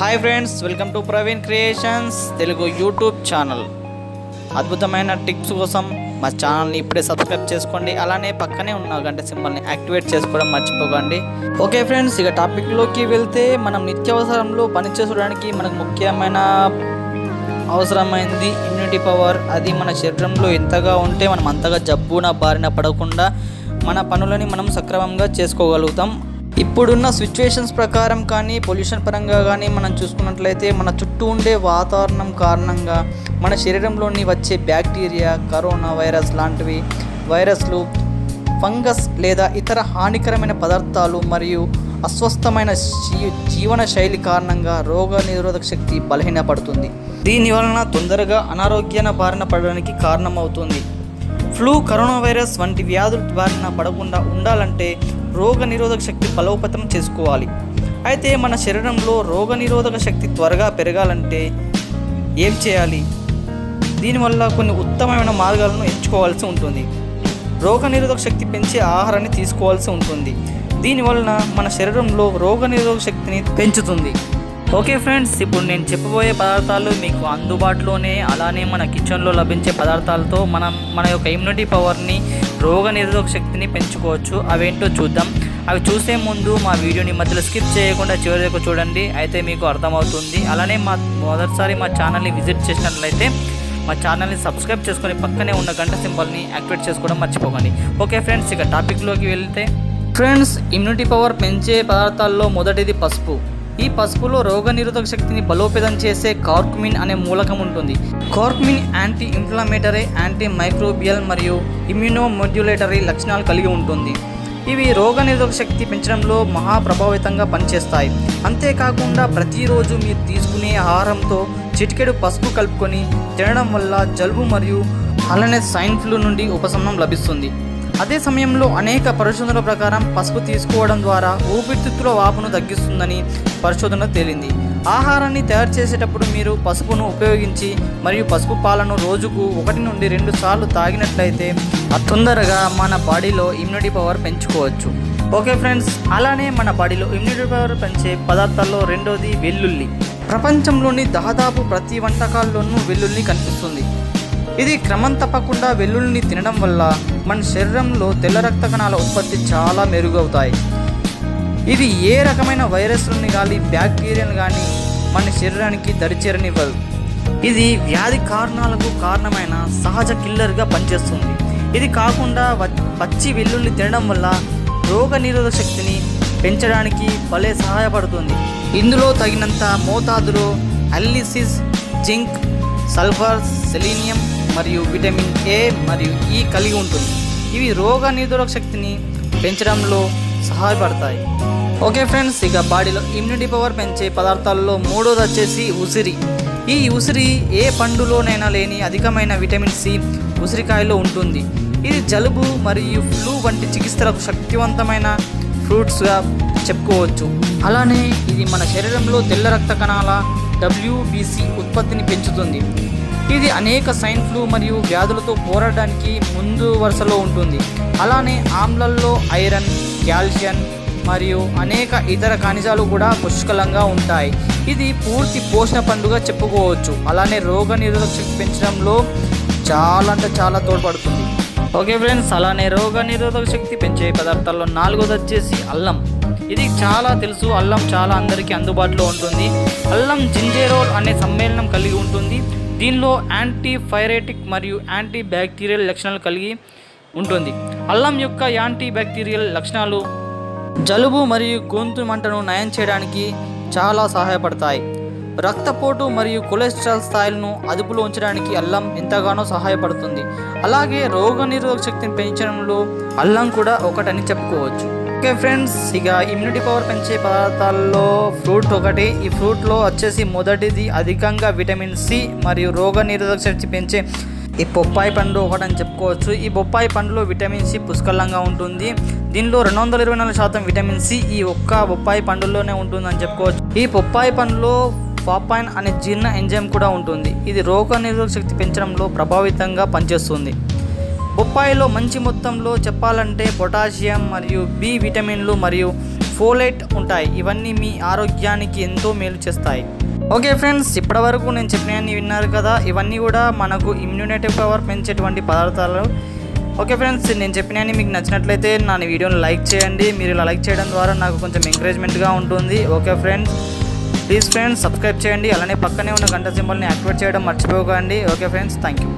Hi friends, welcome to Praveen creations Telugu YouTube channel. అద్భుతమైన tips కోసం మా ఛానల్ని ఇప్పుడే సబ్స్క్రైబ్ చేసుకోండి. అలానే పక్కనే ఉన్న గంట సింబల్ని యాక్టివేట్ చేసుకోవడం మర్చిపోకండి. ఓకే ఫ్రెండ్స్, ఇక టాపిక్లోకి వెళ్తే మనం నిత్యావసరంలో పనిచేసుకోవడానికి మనకు ముఖ్యమైన అవసరమైంది ఇమ్యూనిటీ పవర్. అది మన శరీరంలో ఎంతగా ఉంటే మనం అంతగా జబ్బున బారిన పడకుండా మన పనులని మనం సక్రమంగా చేసుకోగలుగుతాం. ఇప్పుడున్న సిచ్యువేషన్స్ ప్రకారం కానీ పొల్యూషన్ పరంగా కానీ మనం చూసుకున్నట్లయితే మన చుట్టూ ఉండే వాతావరణం కారణంగా మన శరీరంలోని వచ్చే బ్యాక్టీరియా, కరోనా వైరస్ లాంటివి వైరస్లు, ఫంగస్ లేదా ఇతర హానికరమైన పదార్థాలు మరియు అస్వస్థమైన జీవన శైలి కారణంగా రోగ నిరోధక శక్తి బలహీనపడుతుంది. దీని వలన తొందరగా అనారోగ్యాన బారిన పడడానికి కారణమవుతుంది. ఫ్లూ, కరోనా వైరస్ వంటి వ్యాధుల బారిన పడకుండా ఉండాలంటే రోగ నిరోధక శక్తి బలోపేతం చేసుకోవాలి. అయితే మన శరీరంలో రోగ నిరోధక శక్తి త్వరగా పెరగాలంటే ఏం చేయాలి? దీనివల్ల కొన్ని ఉత్తమమైన మార్గాలను ఎంచుకోవాల్సి ఉంటుంది. రోగ నిరోధక శక్తి పెంచే ఆహారాన్ని తీసుకోవాల్సి ఉంటుంది. దీనివలన మన శరీరంలో రోగ నిరోధక శక్తిని పెంచుతుంది. ఓకే ఫ్రెండ్స్, ఇప్పుడు నేను చెప్పబోయే పదార్థాలు మీకు అందుబాటులోనే అలానే మన కిచెన్లో లభించే పదార్థాలతో మన యొక్క ఇమ్యూనిటీ పవర్ని, రోగ నిరోధక శక్తిని పెంచుకోవచ్చు. అవేంటో చూద్దాం. అవి చూసే ముందు మా వీడియోని మధ్యలో స్కిప్ చేయకుండా చివరి వరకు చూడండి, అయితే మీకు అర్థమవుతుంది. అలానే మొదటిసారి మా ఛానల్ని విజిట్ చేసినట్లయితే మా ఛానల్ని సబ్స్క్రైబ్ చేసుకొని పక్కనే ఉన్న గంట సింబల్ని యాక్టివేట్ చేసుకోవడం మర్చిపోకండి. ఓకే ఫ్రెండ్స్, ఇక టాపిక్లోకి వెళ్తే ఫ్రెండ్స్, ఇమ్యూనిటీ పవర్ పెంచే పదార్థాల్లో మొదటిది పసుపు. ఈ పసుపులో రోగ నిరోధక శక్తిని బలోపేతం చేసే కార్కుమిన్ అనే మూలకం ఉంటుంది. కార్కుమిన్ యాంటీ ఇన్ఫ్లమేటరీ, యాంటీ మైక్రోబియల్ మరియు ఇమ్యూనోమోడ్యులేటరీ లక్షణాలు కలిగి ఉంటుంది. ఇవి రోగ నిరోధక శక్తి పెంచడంలో మహాప్రభావితంగా పనిచేస్తాయి. అంతేకాకుండా ప్రతిరోజు మీరు తీసుకునే ఆహారంతో చిటికెడు పసుపు కలుపుకొని తినడం వల్ల జలుబు మరియు అలానే స్వైన్ ఫ్లూ నుండి ఉపశమనం లభిస్తుంది. అదే సమయంలో అనేక పరిశోధనల ప్రకారం పసుపు తీసుకోవడం ద్వారా ఊపిరితిత్తుల వాపును తగ్గిస్తుందని పరిశోధన తేలింది. ఆహారాన్ని తయారు చేసేటప్పుడు మీరు పసుపును ఉపయోగించి మరియు పసుపు పాలను రోజుకు 1 నుండి 2 సార్లు తాగినట్లయితే తొందరగా మన బాడీలో ఇమ్యూనిటీ పవర్ పెంచుకోవచ్చు. ఓకే ఫ్రెండ్స్, అలానే మన బాడీలో ఇమ్యూనిటీ పవర్ పెంచే పదార్థాల్లో రెండోది వెల్లుల్లి. ప్రపంచంలోని దాదాపు ప్రతి వంటకాల్లోనూ వెల్లుల్లి కనిపిస్తుంది. ఇది క్రమం తప్పకుండా వెల్లుల్లిని తినడం వల్ల మన శరీరంలో తెల్ల రక్త కణాల ఉత్పత్తి చాలా మెరుగవుతాయి. ఇది ఏ రకమైన వైరస్లను కానీ బ్యాక్టీరియాను కానీ మన శరీరానికి దరిచేరనివ్వదు. ఇది వ్యాధి కారణాలకు కారణమైన సహజ కిల్లర్గా పనిచేస్తుంది. ఇది కాకుండా పచ్చి వెల్లుల్లి తినడం వల్ల రోగ నిరోధక శక్తిని పెంచడానికి భలే సహాయపడుతుంది. ఇందులో తగినంత మోతాదులో అల్లిసిస్, జింక్, సల్ఫర్, సెలీనియం మరియు విటమిన్ ఏ మరియు ఈ కలిగి ఉంటుంది. ఇవి రోగ నిరోధక శక్తిని పెంచడంలో సహాయపడతాయి. ఓకే ఫ్రెండ్స్, ఇక బాడీలో ఇమ్యూనిటీ పవర్ పెంచే పదార్థాల్లో మూడోది వచ్చేసి ఉసిరి. ఈ ఉసిరి ఏ పండులోనైనా లేని అధికమైన విటమిన్ సి ఉసిరికాయలో ఉంటుంది. ఇది జలుబు మరియు ఫ్లూ వంటి చికిత్సలకు శక్తివంతమైన ఫ్రూట్స్గా చెప్పుకోవచ్చు. అలానే ఇది మన శరీరంలో తెల్ల రక్త కణాల WBC ఉత్పత్తిని పెంచుతుంది. ఇది అనేక స్వైన్ ఫ్లూ మరియు వ్యాధులతో పోరాడడానికి ముందు వరుసలో ఉంటుంది. అలానే ఆమ్లల్లో ఐరన్, కాల్షియం మరియు అనేక ఇతర ఖనిజాలు కూడా పుష్కలంగా ఉంటాయి. ఇది పూర్తి పోషణ పండుగ చెప్పుకోవచ్చు. అలానే రోగ నిరోధక శక్తి పెంచడంలో చాలా తోడ్పడుతుంది. ఓకే ఫ్రెండ్స్, అలానే రోగ నిరోధక శక్తి పెంచే పదార్థాల్లో నాలుగోది వచ్చేసి అల్లం. ఇది చాలా తెలుసు, అల్లం చాలా అందరికీ అందుబాటులో ఉంటుంది. అల్లం జింజెరోల్ అనే సమ్మేళనం కలిగి ఉంటుంది. దీనిలో యాంటీ పైరేటిక్ మరియు యాంటీ బ్యాక్టీరియల్ లక్షణాలు కలిగి ఉంటుంది. అల్లం యొక్క యాంటీ బ్యాక్టీరియల్ లక్షణాలు జలుబు మరియు గొంతు మంటను నయం చేయడానికి చాలా సహాయపడతాయి. రక్తపోటు మరియు కొలెస్ట్రాల్ స్థాయిలను అదుపులో ఉంచడానికి అల్లం ఎంతగానో సహాయపడుతుంది. అలాగే రోగ నిరోధక శక్తిని పెంచడంలో అల్లం కూడా ఒకటని చెప్పుకోవచ్చు. ఓకే ఫ్రెండ్స్, ఇక ఇమ్యూనిటీ పవర్ పెంచే పదార్థాల్లో ఫ్రూట్ ఒకటి. ఈ ఫ్రూట్లో వచ్చేసి మొదటిది అధికంగా విటమిన్ సి మరియు రోగ నిరోధక శక్తి పెంచే ఈ బొప్పాయి పండు ఒకటని చెప్పుకోవచ్చు. ఈ బొప్పాయి పండులో విటమిన్ సి పుష్కలంగా ఉంటుంది. దీనిలో 224% విటమిన్ సి ఈ ఒక్క బొప్పాయి పండులోనే ఉంటుందని చెప్పుకోవచ్చు. ఈ బొప్పాయి పండులో పాపాయిన్ అనే జీర్ణ ఎంజైమ్ కూడా ఉంటుంది. ఇది రోగ నిరోధక శక్తి పెంచడంలో ప్రభావితంగా పనిచేస్తుంది. బొప్పాయిలో మంచి మొత్తంలో చెప్పాలంటే పొటాషియం మరియు బి విటమిన్లు మరియు ఫోలేట్ ఉంటాయి. ఇవన్నీ మీ ఆరోగ్యానికి ఎంతో మేలు చేస్తాయి. ఓకే ఫ్రెండ్స్, ఇప్పటివరకు నేను చెప్పినవన్నీ విన్నారు కదా. ఇవన్నీ కూడా మనకు ఇమ్యూనిటీ పవర్ పెంచేటువంటి పదార్థాలు. ఓకే ఫ్రెండ్స్, నేను చెప్పినవన్నీ మీకు నచ్చినట్లయితే నా వీడియోని లైక్ చేయండి. మీరు ఇలా లైక్ చేయడం ద్వారా నాకు కొంచెం ఎంకరేజ్మెంట్గా ఉంటుంది. Okay friends, please friends subscribe చేయండి. అలానే పక్కనే ఉన్న గంట సింబల్ని యాక్టివేట్ చేయడం మర్చిపోకండి. Okay friends, thank you.